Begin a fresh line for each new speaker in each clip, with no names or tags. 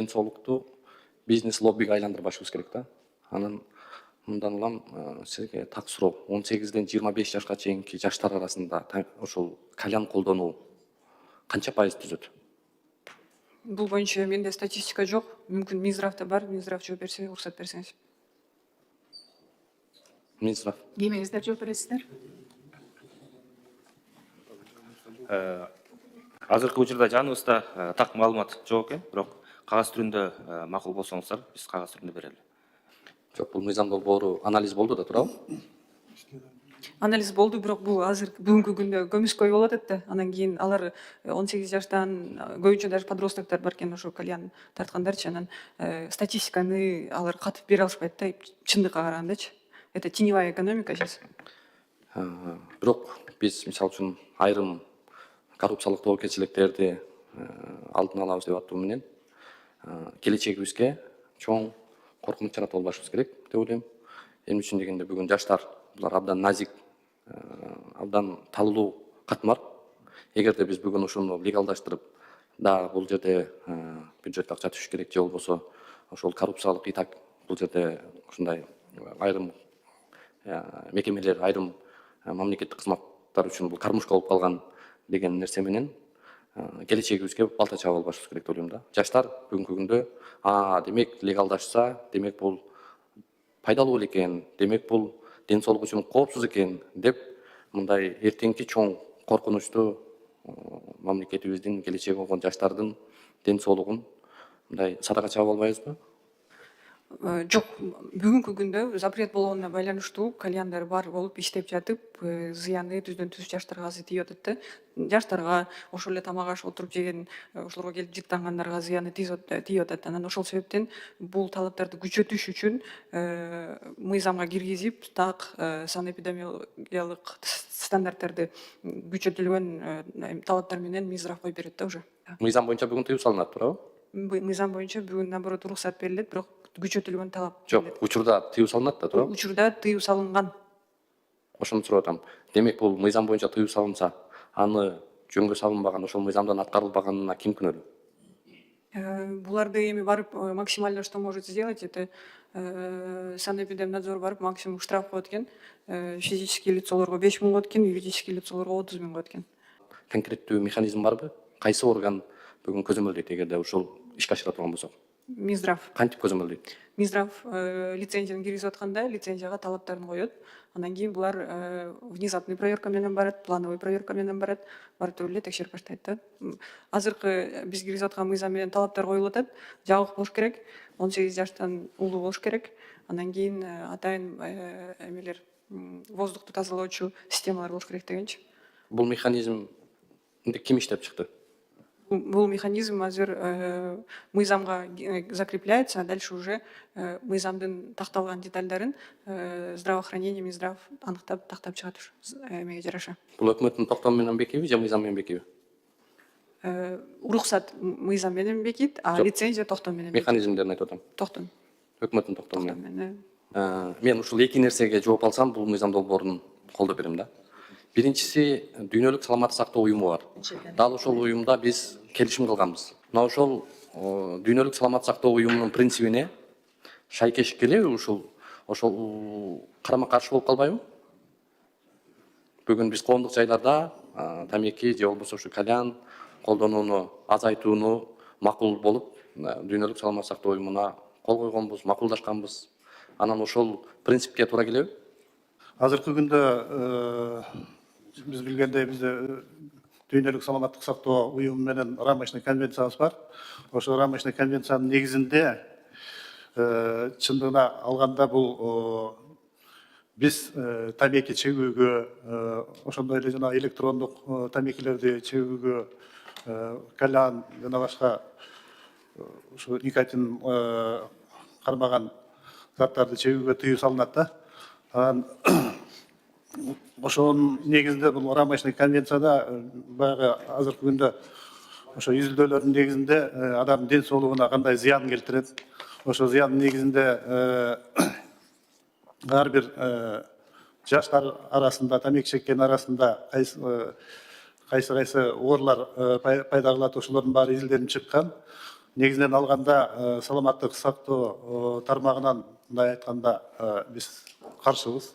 соолукту бизнес лоббиге айландырбашыбыз керек да. Анан мындан улам сизге так суроо. 18-ден 25 жашка чейинки жаштар арасында ошол кальян колдонуу канча пайыз түзөт?
Бул боюнча менде статистика жок. Мүмкүн Минздравда бар, Минздрав жооп берсе, уруксат берсеңиз.
Минздрав.
Кимиңиздер жооп бересиздер?
Азыркы учурда жаныбызда так маалымат жок экен, бирок кагаз түрүндө макул болсоңуздар, биз кагаз түрүндө берели.
Жок, бул мыйзам долбоору анализ болду да, туурабы?
Анализ болду, бирок бул азыр бүгүнкү күндө көмүскөй болуп атат да. Анан кийин алар 18 жаштан көбүнчө даже подростоктор бар экен, ошо кальян тарткандарчы. Анан статистиканы алар катып бере алышпайт да, чындыкка карагандачы. Это теневая экономика сейчас.
Бирок биз мисалы үчүн айрым коррупциялык тобокелчиликтерди алдын алабыз деп аттуу менен келечегибизге чоң коркунуч жаратып албашыбыз керек деп ойлойм. Эмне үчүн дегенде бүгүн жаштар булар абдан назик, абдан талуу катмар. Эгерде биз бүгүн ушуну легалдаштырып, да бул жерде бюджетке акча түшүш керек же болбосо ошол коррупциялык итак бул жерде ушундай айрым мекемелер, айрым мамлекеттик кызматтар үчүн бул кармушка болуп калган деген нерсе менен келечегибизге балта чаап албашыбыз керек деп ойлойм да. Жаштар бүгүнкү күндө демек легалдашса, демек бул пайдалуу эле экен, демек бул ден соолук үчүн коопсуз экен деп мындай эртеңки чоң коркунучту мамлекетибиздин келечеги болгон жаштардын ден соолугун мындай садага чаап албайбызбы?
Жок, бүгүнкү күндө запрет болгонуна байланыштуу кальяндар бар болуп иштеп жатып, зыяны түздөн түз жаштарга азыр тийип атат да. Жаштарга, ошол эле тамак аш отуруп жеген, ошолорго келип жыттангандарга зыяны тийип атат. Анан ошол себептен бул талаптарды күчөтүш үчүн мыйзамга киргизип, так санэпидемиологиялык стандарттарды күчөтүлгөн талаптар менен Минздрав коюп берет да уже.
Мыйзам боюнча бүгүн тыюу салынат, туурабы?
Мыйзам боюнча бүгүн наоборот уруксат берилет, бирок күчөтүлгөн талап.
Жок, учурда тыюу салынат да, туурабы?
Учурда тыюу салынган.
Ошону сурап атам. Демек бул мыйзам боюнча тыюу салынса, аны жөнгө салынбаган, ошол мыйзамдан аткарылбаганына ким күнөлүү?
Буларды эми барып максимально что может сделать, это санэпидемнадзор барып максимум штраф коет экен. Физический лицолорго 5 000 коет экен, юридический лицолорго 30 000 коет экен.
Конкреттүү механизм барбы? Кайсы орган бүгүн көзөмөлдөйт эгерде ушул ишке ашыра турган болсок?
Минздрав.
Кантип көзөмөлдөйт?
Минздрав лицензияны киргизип атканда лицензияга талаптарын коет. Анан кийин булар внезапный проверка менен барат, плановый проверка менен барат, барып эле текшерип баштайт да. Азыркы биз киргизип аткан мыйзам менен талаптар коюлуп атат. Жабык болуш керек, 18 жаштан улуу болуш керек. Анан кийин атайын эмелер воздухту тазалоочу системалар болуш керек дегенчи.
Бул механизм ким иштеп чыкты?
Бул механизм азыр мыйзамга закрепляется, а дальше уже мыйзамдын такталган детальдарын здравоохранение, Минздрав аныктап тактап чыгат эмеге жараша.
Бул өкмөттүн токтому менен бекиби же мыйзам менен бекиби?
Уруксат мыйзам менен бекит, а лицензия токтом менен бекит.
Механизмдерин айтып атам.
Токтом.
Өкмөттүн токтому менен. Мен ушул эки нерсеге жооп алсам, бул мыйзам долбоорун колдоп берем да. Биринчиси, дүйнөлүк саламаттык сактоо уюму бар. Дал ошол уюмда биз келишим кылганбыз. Мына ошол дүйнөлүк саламаттык сактоо уюмунун принцибине шайкеш келеби ошол карама каршы болуп калбайбы? Бүгүн биз коомдук жайларда тамеки же болбосо ушу кальян колдонууну азайтууну макул болуп, дүйнөлүк саламаттык сактоо уюмуна кол койгонбуз, макулдашканбыз. Анан ошол принципке туура келеби?
Азыркы күндө биз билгендей бизде дүйнөлүк саламаттык сактоо уюму менен рамочный конвенциябыз бар. Ошол рамочный конвенциянын негизинде чындыгына алганда бул биз тамеки чегүүгө, ошондой эле жана электрондук тамекилерди чегүүгө, кальян жана башка ушу никотин кармаган заттарды чегүүгө тыюу салынат да. Анан ошонун негизинде бул рамочный конвенцияда баягы азыркы күндө ошо изилдөөлөрдүн негизинде адамдын ден соолугуна кандай зыян келтирет, ошо зыяндын негизинде ар бир жаштар арасында, тамеки чеккен арасында кайсы оорулар пайда кылат, ошолордун баары изилденип чыккан. негізінен алғанда саламаттық сақтоо тармағынан мындай айтканда биз каршыбыз.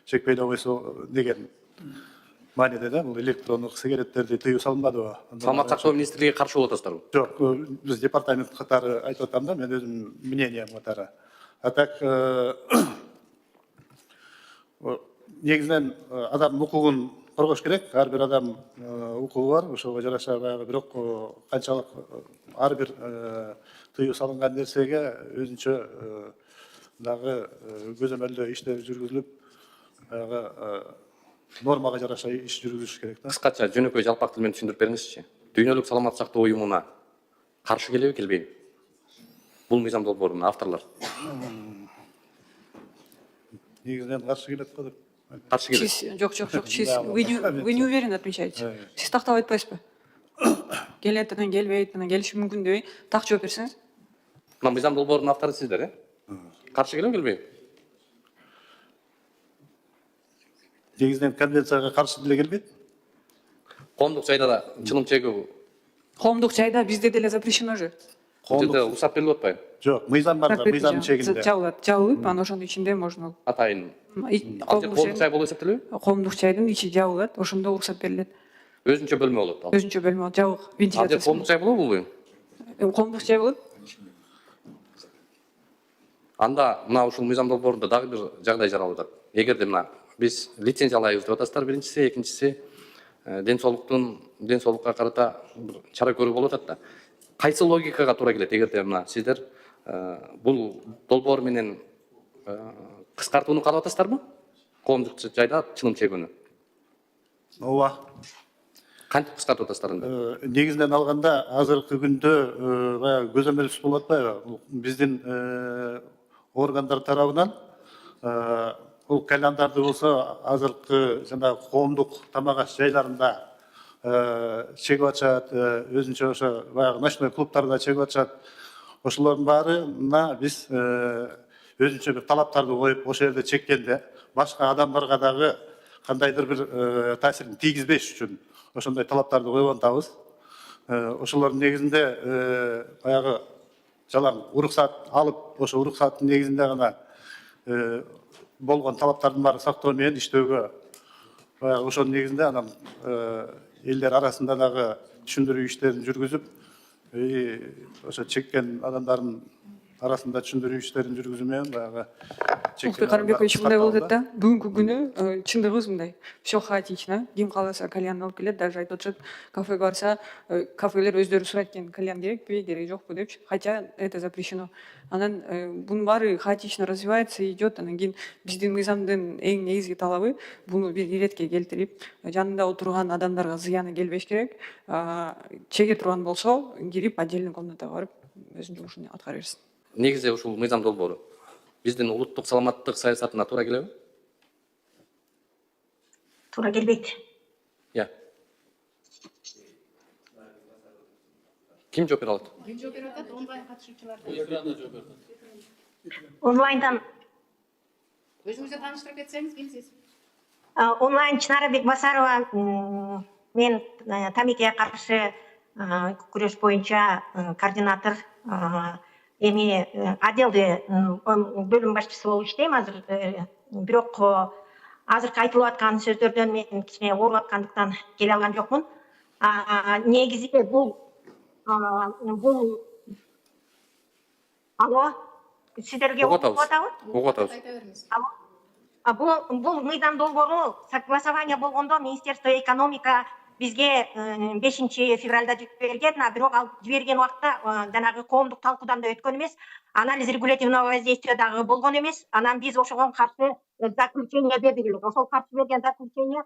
Чекпейлөө койсо деген мааниде да, бул электрондук сигареттерди тыюу салынбадыбы?
Саламаттык сактоо министрлиги каршы болуп атасыздарбы?
Жок, биз департамент катары айтып атам да, мен өзүмдүн мнением катары. А так негизинен адам укугун коргош керек. Ар бир адам укугу бар, ошого жараша баягы, бирок канчалык ар бир тыюу салынган нерсеге өзүнчө дагы көзөмөлдөө иштер жүргүзүлүп, баягы нормага жараша иш жүргүзүш керек да.
Кыскача жөнөкөй жалпак тил менен түшүндүрүп бериңизчи. Дүйнөлүк саламаттык сактоо уюмуна каршы келеби, келбейби? Бул мыйзам долбоорунун авторлор.
Негизинен каршы келет го деп.
Каршы келет.
Жок, вы не уверенно отмечаете. Сиз тактап айтпайсызбы? Келет, анан келбейт, анан келиши мүмкүн дебей, так жооп берсеңиз.
Мына мыйзам долбоорунун автору сиздер, Каршы келеби, келбейби?
Негизинен конвенцияга каршы деле келбейт.
Коомдук жайда да чылым чегүү.
Коомдук жайда бизде деле запрещено же.
Бул жерде уруксат берилип атпайбы?
Жок, мыйзам бар да, мыйзамдын чегинде.
Жабылып, анан ошонун ичинде можно.
Атайын. Коомдук жай болуп эсептелеби?
Коомдук жайдын ичи жабылат, ошондо уруксат берилет.
Өзүнчө бөлмө болот ал.
Өзүнчө бөлмө жабык,
Ал жер
вентиляциясы.
коомдук жай болобу?
Коомдук жай болот.
Анда мына ушул мыйзам долбоорунда дагы бир жагдай жаралып атат. Эгерде мына биз лицензиялайбыз деп атасыздар, биринчиси, экинчиси ден соолукка карата бир чара көрүү болуп атат да. Кайсы логикага туура келет? Эгерде мына сиздер бул долбоор менен кыскартууну каалап атасыздарбы? Коомдук жайда чылым чегүүнү.
Ооба.
Кантип кыскартып атасыздар анда?
Негизинен алганда азыркы күндө баягы көзөмөлсүз болуп атпайбы? Биздин органдар тарабынан бул кальяндарды болсо азыркы жанагы коомдук тамак аш жайларында чегип атышат, өзүнчө ошо баягы ночной клубтарда чегип атышат. Ошолордун баарына биз өзүнчө бир талаптарды коюп, ошол жерде чеккенде башка адамдарга дагы кандайдыр бир таасирин тийгизбеш үчүн ошондой талаптарды коюп атабыз. Ошолордун негизинде баягы жалаң уруксат алып, ошо уруксаттын негизинде гана болгон талаптардын баарын сактоо менен иштөөгө, баягы ошонун негизинде анан элдер арасында дагы түшүндүрүү иштерин жүргүзүп, ошо чеккен адамдардын арасында түшүндүрүү иштерин жүргүзүү менен баягы
Улукбек Карымбекович, мындай болуп атат да. Бүгүнкү күнү чындыгыбыз мындай. Все хаотично. Ким кааласа кальян алып келет, даже айтып атышат, кафеге барса, кафелер өздөрү сурайт экен, кальян керекпи, кереги жокпу депчи. Хотя это запрещено. Анан бунун баары хаотично развивается и идет. Анан кийин биздин мыйзамдын эң негизги талабы буну бир иретке келтирип, жанында отурган адамдарга зыяны келбеш керек. Чеге турган болсо, кирип отдельный комнатага барып өзүнүн жумушун аткара берсин.
Негизи ушул мыйзам долбоору биздин улуттук саламаттык саясатына туура келеби?
Туура келбейт.
Ким жооп бере алат?
Онлайн катышуучулар.
Онлайндан
Өзүңүздү тааныштырып кетсеңиз, кимсиз?
онлайн Чынара Бекбасарова, мен тамекеге каршы күрөш боюнча координатор, эми отделде бөлүм башчысы болуп иштейм азыр. Бирок азыркы айтылып аткан сөздөрдөн мен кичине ооруп аткандыктан келе алган жокмун. Негизи бул алло, сиздерге угуп атабы?
Угуп атабыз.
Айта бериңиз.
Бул мыйзам долбоору согласование болгондо Министерство экономика бизге 5 февралда жиберген, бирок ал жиберген убакта жанагы коомдук талкуудан да өткөн эмес, анализ регулятивного воздействия дагы болгон эмес. Анан биз ошого каршы заключение бердик. Ошол каршы берген заключение,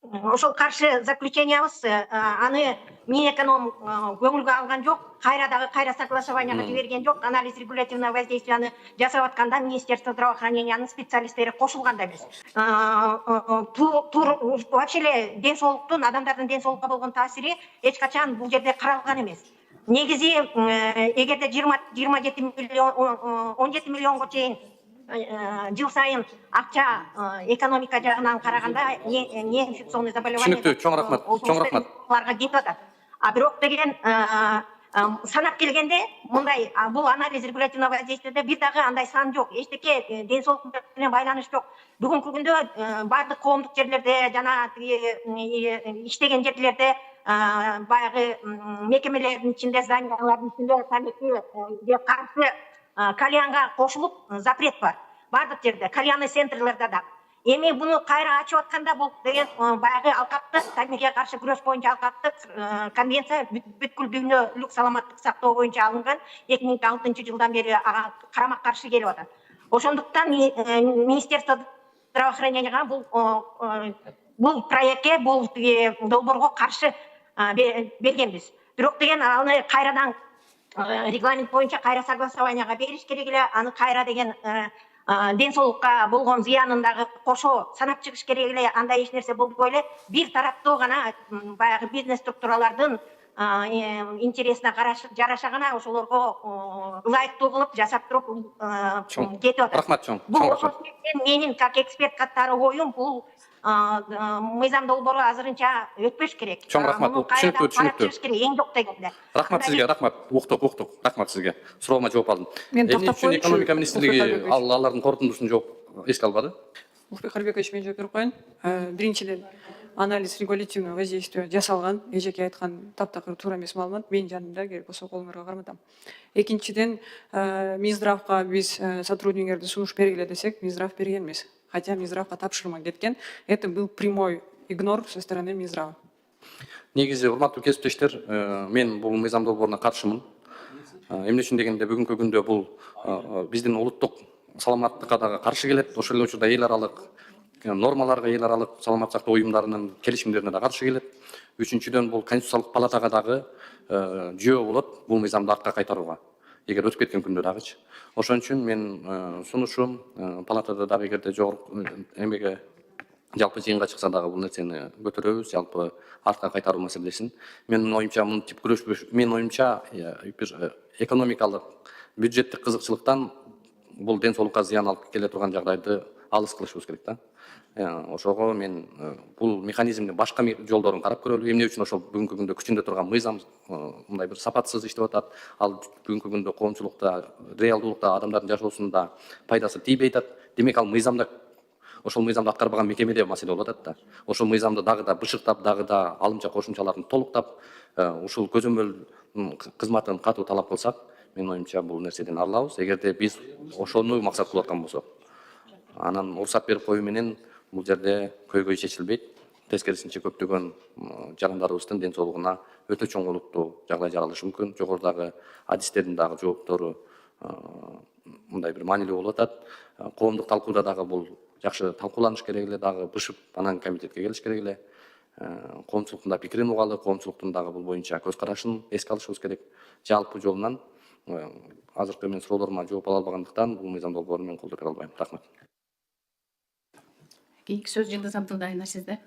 ошол каршы заключениябыз аны Минэконом көңүлгө алган жок, кайра согласованияга жиберген жок. Анализ регулятивного воздействияны жасап атканда Министерство здравоохранениянын специалисттери кошулган да эмес. Вообще эле ден соолуктун, адамдардын ден соолукка болгон таасири эч качан бул жерде каралган эмес. Негизи эгерде 17 миллионго чейин жыл сайын акча экономика жагынан караганда неинфекционный заболевания
Түшүнүктүү, чоң рахмат, чоң рахмат.
кетип атат. А бирок деген санап келгенде мындай бул анализ регулятивного воздействияда бир дагы андай сан жок, эчтеке ден соолук менен байланыш жок. Бүгүнкү күндө бардык коомдук жерлерде жана иштеген жерлерде баягы мекемелердин ичинде, зданиялардын ичинде тамекиге каршы кальянга кошулуп запрет бар. Бардык жерде, кальянный центрлерде да. Эми буну кайра ачып атканда бул деген баягы алкактык, тамекиге каршы күрөш боюнча алкактык конвенция бүткүл дүйнөлүк саламаттык сактоо боюнча алынган 2006 жылдан бери ага карама каршы келип атат. Ошондуктан Министерство здравоохраненияга бул проектке, бул долбоорго каршы бергенбиз. Бирок деген аны кайрадан регламент боюнча кайра согласованияга бериш керек эле, аны кайра деген ден соолукка болгон зыянын дагы кошо санап чыгыш керек эле, андай эч нерсе болбой эле бир тараптуу гана баягы бизнес структуралардын интересине жараша гана ошолорго ылайыктуу кылып жасап туруп кетип атат.
Рахмат, чоң.
Бул менин как эксперт катары оюм, бул мыйзам долбоору азырынча өтпөш керек.
Чоң рахмат, түшүнүктүү.
Эң жок дегенде.
Рахмат сизге, рахмат. Уктук. Рахмат сизге. Суроома жооп алдым.
Мен
Эмне
токтоп
үчүн
коеюнчу,
экономика министрлиги
Улукбек
алардын корутундусун жооп эске албады?
Улукбек Арбекович, мен жооп берип коеюн. Биринчиден, анализ регулятивного воздействия жасалган, эжеке айткан таптакыр туура эмес маалымат, менин жанымда керек болсо колуңарга карматам. Экинчиден, Минздравга биз сотрудниктерди сунуш бергиле десек, Минздрав берген эмес. Хотя Минздравга тапшырма кеткен. Это был прямой игнор со стороны Минздрава.
Негизи, урматтуу кесиптештер, мен бул мыйзам долбооруна каршымын. Эмне үчүн дегенде бүгүнкү күндө бул биздин улуттук саламаттыкка дагы каршы келет. Ошол эле учурда эл аралык нормаларга, эл аралык саламат сактоо уюмдарынын келишимдерине да каршы келет. Үчүнчүдөн бул Конституциялык палатага дагы жөө болот бул мыйзамды артка кайтарууга. Эгер өтүп кеткен күндө дагычы. Ошон үчүн мен сунушум палатада дагы эгерде жогорку эмеге жалпы жыйынга чыкса дагы бул нерсени көтөрөбүз, жалпы артка кайтаруу маселесин. Менин оюмча мынтип күрөшпөш, менин оюмча бир экономикалык, бюджеттик кызыкчылыктан бул ден соолукка зыян алып келе турган жагдайды алыс кылышыбыз керек да. Ошого мен бул механизмдин башка жолдорун карап көрөлү. Эмне үчүн ошол бүгүнкү күндө күчүндө турган мыйзам мындай бир сапатсыз иштеп атат. Ал бүгүнкү күндө коомчулукта, реалдуулукта адамдардын жашоосунда пайдасы тийбей атат. Демек ал мыйзамда ошол мыйзамды аткарбаган мекемеде маселе болуп атат да. Ошол мыйзамды дагы да бышыктап, дагы да алымча кошумчаларын толуктап, ушул көзөмөл кызматын катуу талап кылсак, менин оюмча бул нерседен арылабыз. Эгерде биз ошону максат кылып аткан болсок, анан уруксат берип коюу менен бул жерде көйгөй чечилбейт. Тескерисинче көптөгөн жарандарыбыздын ден соолугуна өтө чоңулуктуу жагдай жаралышы мүмкүн. Жогорудагы адистердин дагы жооптору мындай бир маанилүү болуп атат. Коомдук талкууда дагы бул жакшы талкууланыш керек эле, дагы бышып анан комитетке келиш керек эле. Коомчулуктун да пикирин угалы, коомчулуктун дагы бул боюнча көз карашын эске алышыбыз керек. Жалпы жолунан азыркы мен суроолорума жооп ала албагандыктан бул мыйзам долбоорун мен колдоп бере албайм. Рахмат.
Кийинки сөз Жылдыз Абдылдайына сизде.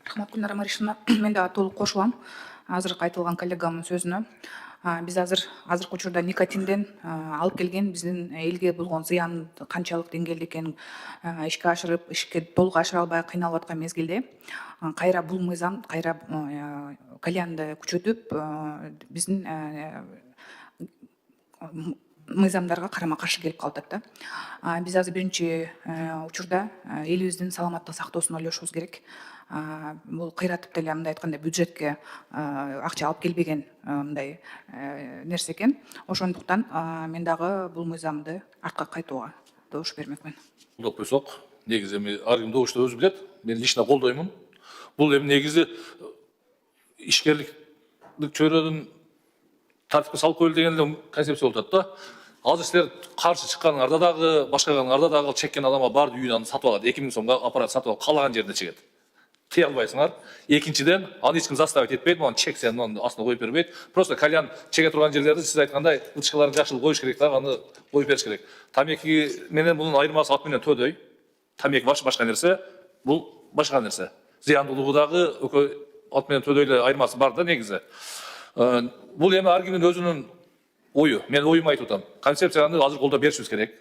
Рахмат, Гүлнара Маришевна. Мен да толук кошулам азыркы айтылган коллегамдын сөзүнө. Биз азыркы учурда никотинден алып келген биздин элге болгон зыян канчалык деңгээлде экенин ишке ашырып, ишке толук ашыра албай кыйналып аткан мезгилде кайра бул мыйзам, кайра кальянды күчөтүп, биздин мыйзамдарга карама каршы келип калып атат да. Биз азыр биринчи учурда элибиздин саламаттык сактоосун ойлошубуз керек. Бул кыйратып деле мындай айтканда бюджетке акча алып келбеген мындай нерсе экен. Ошондуктан мен дагы бул мыйзамды артка кайтууга добуш бермекмин.
Колдоп койсок, негизи ар ким добушты өзү билет. Мен лично колдоймун. Бул эми негизи ишкерликтик чөйрөдөн тартипке салып коелу деген концепция болуп атат да. Азыр силер каршы чыкканыңарда дагы, башкаганыңарда дагы чеккен адамга барды үйүнөн сатып алат. 2000 сомго аппарат сатып алып каалаган жерине чегет. Тыя албайсыңар. Экинчиден, аны эч ким заставить этпейт, мага чек сен астына коюп бербейт. Просто кальян чеге турган жерлерди сиз айткандай ычкаларын жакшылап коюш керек да, аны коюп бериш керек. Тамеки менен мунун айырмасы ат менен төдөй. Тамеки башка нерсе, бул башка нерсе. Зыяндуулугу дагы ат менен төдөй эле айырмасы бар да негизи. Бул эми ар кимдин өзүнүн ою. Мен оюмду айтып атам. Концепцияны азыр колдоп беришибиз керек.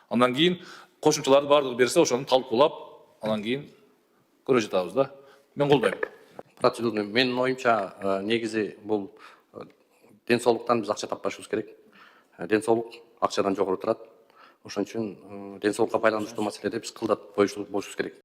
Андан кийин кошумчаларды баардыгы берсе, ошону талкуулап, анан кийин көрө жатабыз да. Мен колдойм.
Процедурный. Менин оюмча негизи бул ден соолуктан биз акча таппашыбыз керек. Ден соолук акчадан жогору турат. Ошон үчүн ден соолукка байланыштуу маселеде биз кылдат болушубуз керек.